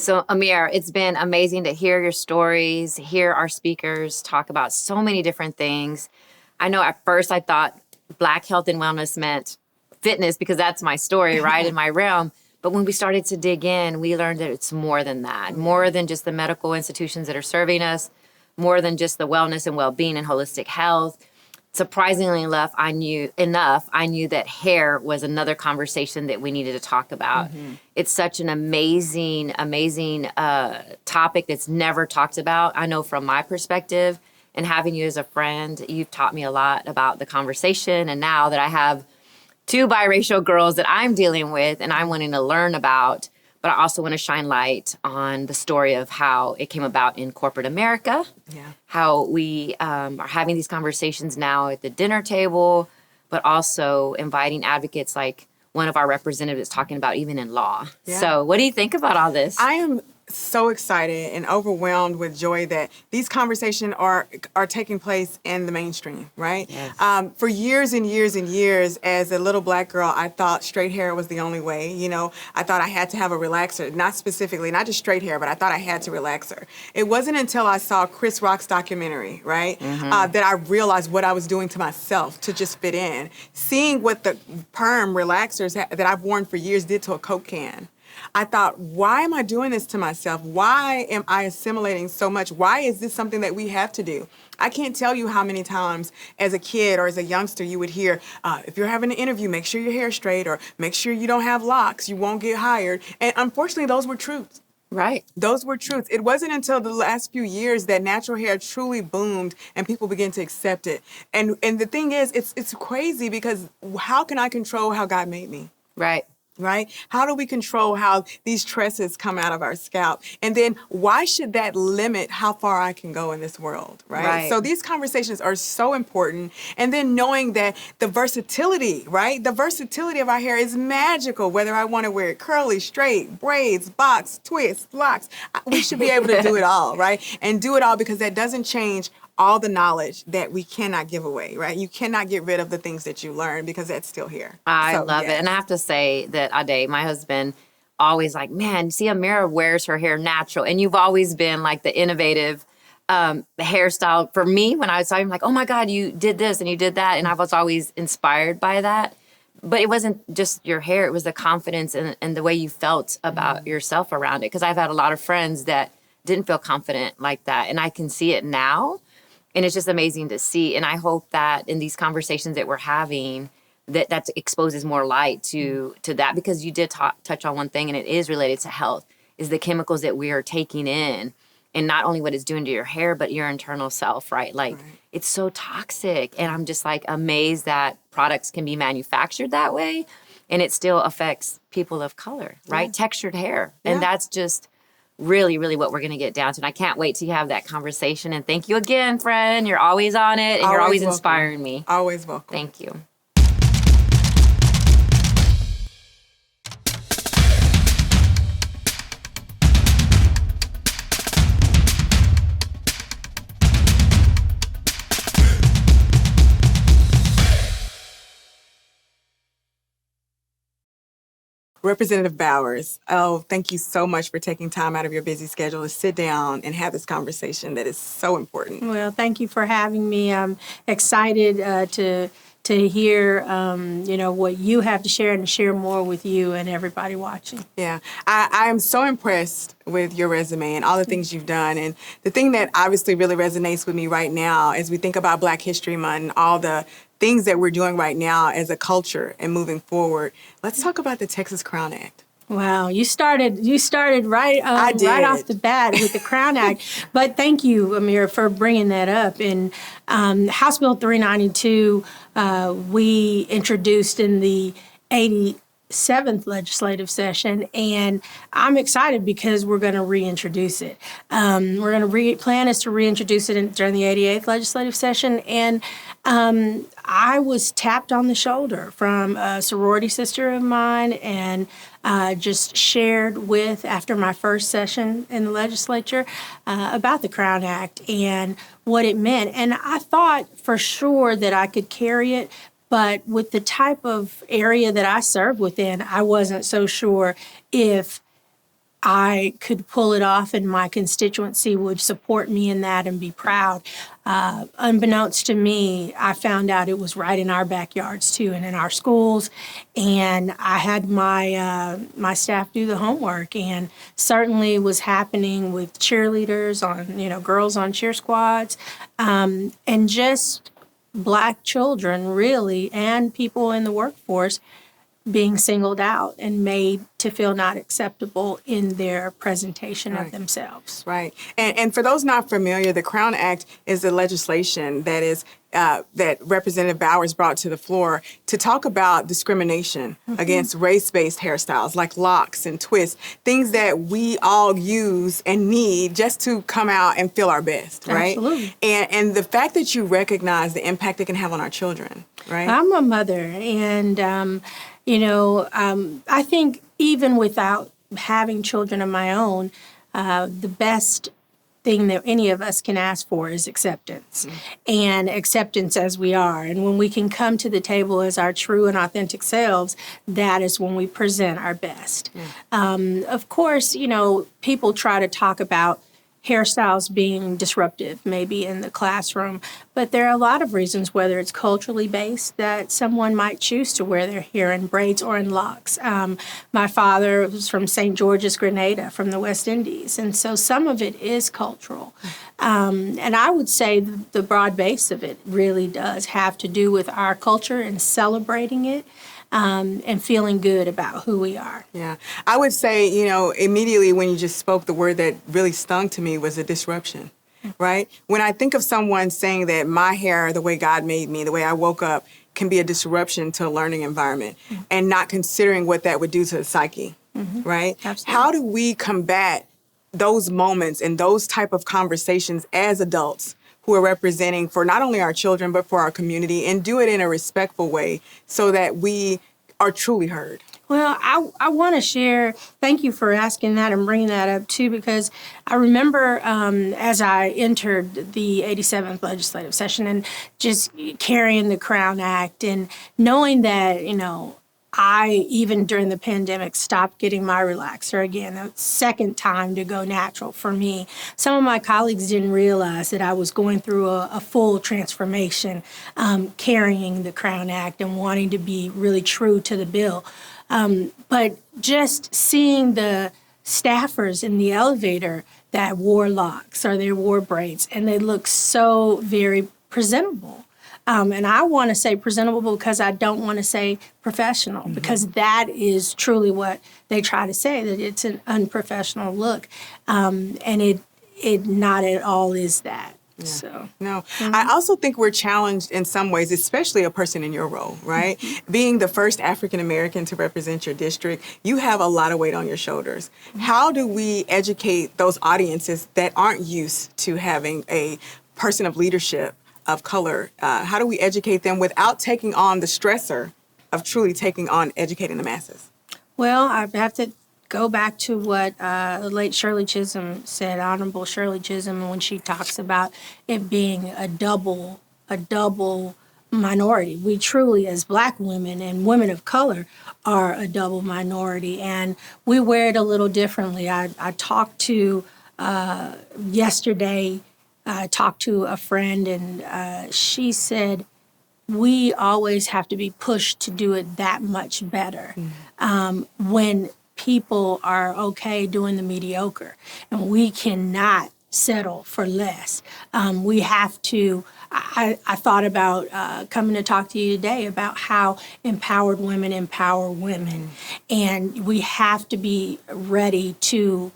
So, Amir, it's been amazing to hear your stories, hear our speakers talk about so many different things. I know at first I thought Black health and wellness meant fitness because that's my story, right, in my realm. But when we started to dig in, we learned that it's more than that, more than just the medical institutions that are serving us, more than just the wellness and well-being and holistic health. Surprisingly enough, I knew that hair was another conversation that we needed to talk about. It's such an amazing topic that's never talked about. I know from my perspective, and having you as a friend, you've taught me a lot about the conversation. And now that I have two biracial girls that I'm dealing with and I'm wanting to learn about, but I also want to shine light on the story of how it came about in corporate America, how we are having these conversations now at the dinner table, but also inviting advocates like one of our representatives talking about even in law. So what do you think about all this? I am so excited and overwhelmed with joy that these conversations are taking place in the mainstream, right? Yes. For years and years and years, as a little Black girl, I thought straight hair was the only way. You know, I thought I had to have a relaxer, not just straight hair, but I thought I had to relaxer. It wasn't until I saw Chris Rock's documentary, right, that I realized what I was doing to myself to just fit in. Seeing what the perm relaxers that I've worn for years did to a Coke can. I thought, why am I doing this to myself? Why am I assimilating so much? Why is this something that we have to do? I can't tell you how many times as a kid or as a youngster you would hear, if you're having an interview, make sure your hair's straight or make sure you don't have locks, you won't get hired. And unfortunately, those were truths. Right. Those were truths. It wasn't until the last few years that natural hair truly boomed and people began to accept it. And the thing is, it's crazy because how can I control how God made me? Right. Right? How do we control how these tresses come out of our scalp? And then why should that limit how far I can go in this world, right? So these conversations are so important. And then knowing that the versatility, right? The versatility of our hair is magical, whether I want to wear it curly, straight, braids, box, twists, locks. We should be able to do it all, right? And do it all because that doesn't change all the knowledge that we cannot give away, right? You cannot get rid of the things that you learn because that's still here. I love it. And I have to say that Ade, my husband, always like, man, see, Amira wears her hair natural. And you've always been like the innovative hairstyle for me. When I saw you, I'm like, oh my God, you did this and you did that. And I was always inspired by that. But it wasn't just your hair. It was the confidence and the way you felt about yourself around it. Because I've had a lot of friends that didn't feel confident like that. And I can see it now. And it's just amazing to see. And I hope that in these conversations that we're having, that exposes more light to that. Because you did touch on one thing, and it is related to health, is the chemicals that we are taking in. And not only what it's doing to your hair, but your internal self, right? Like, it's so toxic. And I'm just like amazed that products can be manufactured that way. And it still affects people of color, right? Textured hair. And that's just really, really what we're going to get down to. And I can't wait to have that conversation. And thank you again, friend. You're always on it, and you're always inspiring me. Always welcome. Thank you. Representative Bowers, thank you so much for taking time out of your busy schedule to sit down and have this conversation that is so important. Well, thank you for having me. I'm excited to hear, what you have to share and to share more with you and everybody watching. Yeah, I am so impressed with your resume and all the things you've done. And the thing that obviously really resonates with me right now as we think about Black History Month and all the things that we're doing right now as a culture and moving forward. Let's talk about the Texas Crown Act. Wow, you started right off the bat with the Crown Act. But thank you, Amir, for bringing that up. In House Bill 392, we introduced in the 87th legislative session, and I'm excited because we're going to reintroduce it. We're going to plan is to reintroduce it during the 88th legislative session, and I was tapped on the shoulder from a sorority sister of mine and just shared with, after my first session in the legislature, about the Crown Act and what it meant. And I thought for sure that I could carry it, but with the type of area that I serve within, I wasn't so sure if I could pull it off and my constituency would support me in that and be proud. Unbeknownst to me, I found out it was right in our backyards too and in our schools. And I had my staff do the homework, and certainly was happening with cheerleaders on, girls on cheer squads, and just Black children really, and people in the workforce being singled out and made to feel not acceptable in their presentation of themselves. Right. And for those not familiar, the Crown Act is the legislation that is that Representative Bowers brought to the floor to talk about discrimination against race-based hairstyles like locks and twists, things that we all use and need just to come out and feel our best, right? Absolutely. And the fact that you recognize the impact it can have on our children, right? I'm a mother, and I think even without having children of my own, the best thing that any of us can ask for is acceptance, and acceptance as we are. And when we can come to the table as our true and authentic selves, that is when we present our best. Of course, people try to talk about hairstyles being disruptive, maybe in the classroom, but there are a lot of reasons, whether it's culturally based, that someone might choose to wear their hair in braids or in locks. My father was from St. George's, Grenada, from the West Indies, and so some of it is cultural. And I would say the broad base of it really does have to do with our culture and celebrating it. And feeling good about who we are. Yeah. I would say, immediately when you just spoke, the word that really stung to me was a disruption, right? When I think of someone saying that my hair, the way God made me, the way I woke up, can be a disruption to a learning environment, and not considering what that would do to the psyche, right? Absolutely. How do we combat those moments and those type of conversations as adults who are representing for not only our children, but for our community, and do it in a respectful way so that we are truly heard? Well, I want to share, thank you for asking that and bringing that up too, because I remember as I entered the 87th legislative session and just carrying the Crown Act and knowing that, I, even during the pandemic, stopped getting my relaxer again, a second time to go natural for me. Some of my colleagues didn't realize that I was going through a full transformation, carrying the Crown Act and wanting to be really true to the bill. But just seeing the staffers in the elevator that wore locks or they wore braids, and they looked so very presentable. And I want to say presentable because I don't want to say professional, because that is truly what they try to say, that it's an unprofessional look. And it not at all is that. Yeah. So no, I also think we're challenged in some ways, especially a person in your role, right? Being the first African American to represent your district, you have a lot of weight on your shoulders. How do we educate those audiences that aren't used to having a person of leadership of color? How do we educate them without taking on the stressor of truly taking on educating the masses? Well, I have to go back to what the late Shirley Chisholm said, Honorable Shirley Chisholm, when she talks about it being a double minority. We truly, as Black women and women of color, are a double minority, and we wear it a little differently. I talked to yesterday. I talked to a friend, and she said, we always have to be pushed to do it that much better when people are okay doing the mediocre, and we cannot settle for less. We have to, I thought about coming to talk to you today about how empowered women empower women, and we have to be ready to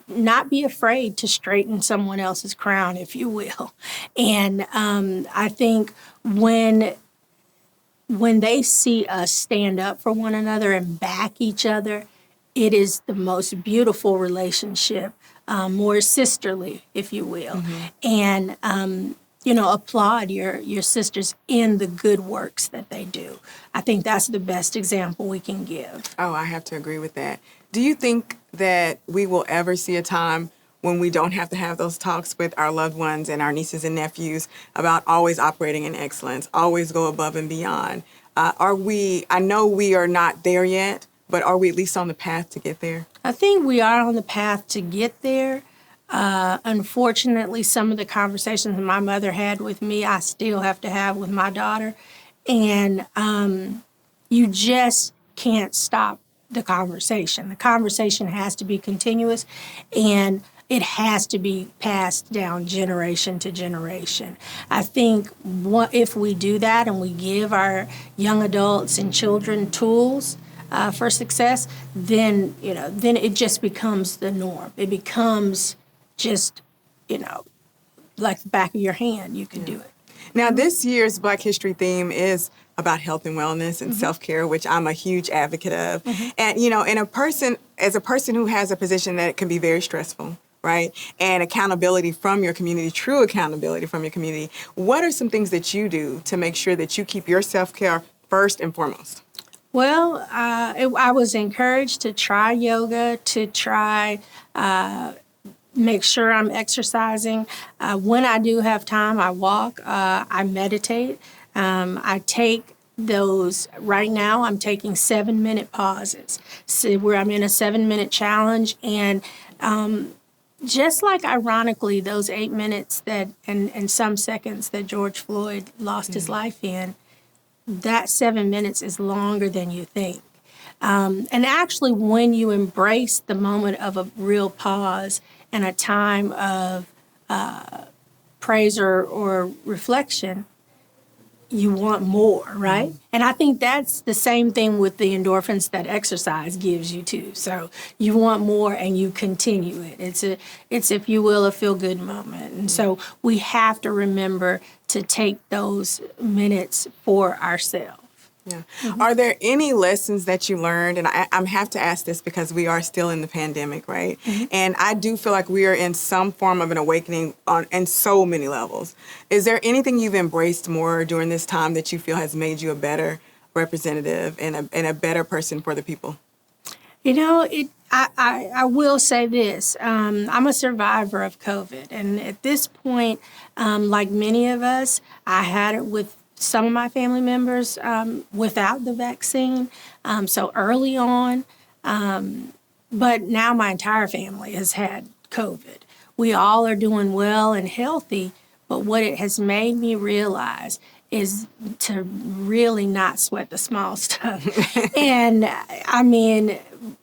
not be afraid to straighten someone else's crown, if you will. And I think when they see us stand up for one another and back each other, it is the most beautiful relationship, more sisterly, if you will. And, applaud your sisters in the good works that they do. I think that's the best example we can give. Oh, I have to agree with that. Do you think that we will ever see a time when we don't have to have those talks with our loved ones and our nieces and nephews about always operating in excellence, always go above and beyond? I know we are not there yet, but are we at least on the path to get there? I think we are on the path to get there. Unfortunately, some of the conversations my mother had with me, I still have to have with my daughter. And you just can't stop the conversation. The conversation has to be continuous, and it has to be passed down generation to generation. I think if we do that and we give our young adults and children tools for success, then it just becomes the norm. It becomes just, like the back of your hand, you can do it. Now, this year's Black History theme is about health and wellness and self-care, which I'm a huge advocate of. And, as a person who has a position that can be very stressful, right? And accountability from your community, true accountability from your community, what are some things that you do to make sure that you keep your self-care first and foremost? Well, I was encouraged to try yoga, to try make sure I'm exercising. When I do have time, I walk, I meditate. I take those, right now I'm taking 7-minute pauses, so where I'm in a 7-minute challenge. And just like ironically, those 8 minutes and some seconds that George Floyd lost his life in, that 7 minutes is longer than you think. And actually, when you embrace the moment of a real pause and a time of praise or reflection, you want more, right? And I think that's the same thing with the endorphins that exercise gives you too. So you want more and you continue it. It's if you will, a feel-good moment. And so we have to remember to take those minutes for ourselves. Yeah. Are there any lessons that you learned? And I have to ask this because we are still in the pandemic, right? And I do feel like we are in some form of an awakening on so many levels. Is there anything you've embraced more during this time that you feel has made you a better representative and a better person for the people? I will say this. I'm a survivor of COVID. And at this point, like many of us, I had it with some of my family members without the vaccine, so early on. But now my entire family has had COVID. We all are doing well and healthy, but what it has made me realize is to really not sweat the small stuff. And I mean,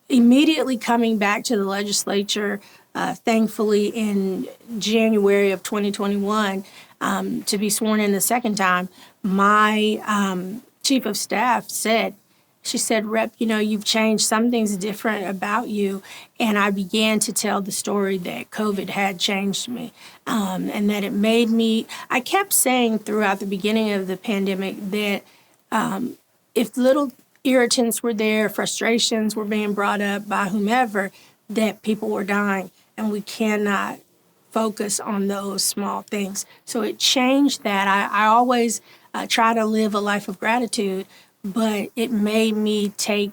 immediately coming back to the legislature, thankfully in January of 2021, to be sworn in the second time, my chief of staff said, Rep, you've changed. Some things different about you. And I began to tell the story that COVID had changed me, and that it made me, I kept saying throughout the beginning of the pandemic that if little irritants were there, frustrations were being brought up by whomever, that people were dying. And we cannot focus on those small things. So it changed that. I always try to live a life of gratitude, but it made me take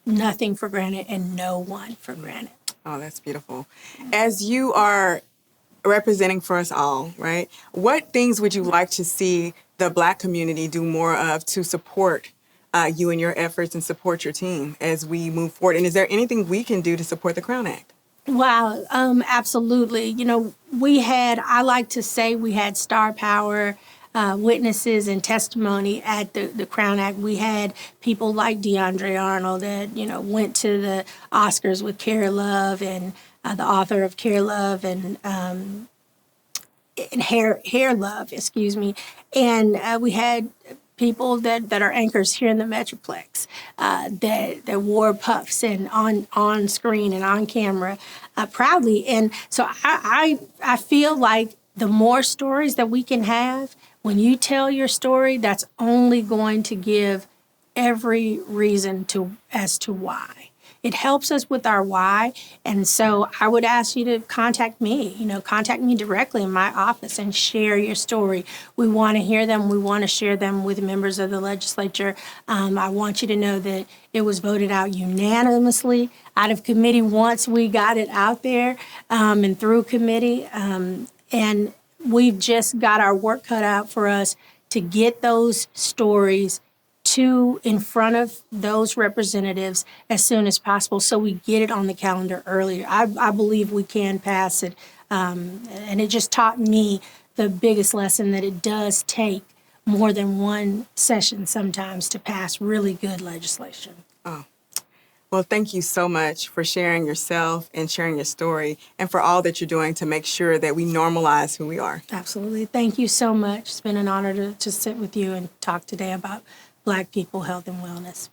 nothing for granted and no one for granted. Oh, that's beautiful. As you are representing for us all, right, what things would you like to see the Black community do more of to support you and your efforts and support your team as we move forward? And is there anything we can do to support the Crown Act? Wow, absolutely. I like to say we had star power witnesses and testimony at the Crown Act. We had people like DeAndre Arnold that, went to the Oscars with Care Love, and the author of Care Love and Hair Love, excuse me. And we had people that are anchors here in the Metroplex that wore puffs and on screen and on camera proudly. And so I feel like the more stories that we can have, when you tell your story, that's only going to give every reason as to why. It helps us with our why. And so I would ask you to contact me, contact me directly in my office and share your story. We want to hear them. We want to share them with members of the legislature. I want you to know that it was voted out unanimously out of committee once we got it out there and through committee. And we've just got our work cut out for us to get those stories in front of those representatives as soon as possible so we get it on the calendar earlier. I believe we can pass it. And it just taught me the biggest lesson that it does take more than one session sometimes to pass really good legislation. Well, thank you so much for sharing yourself and sharing your story and for all that you're doing to make sure that we normalize who we are. Absolutely. Thank you so much. It's been an honor to sit with you and talk today about Black people, health, and wellness.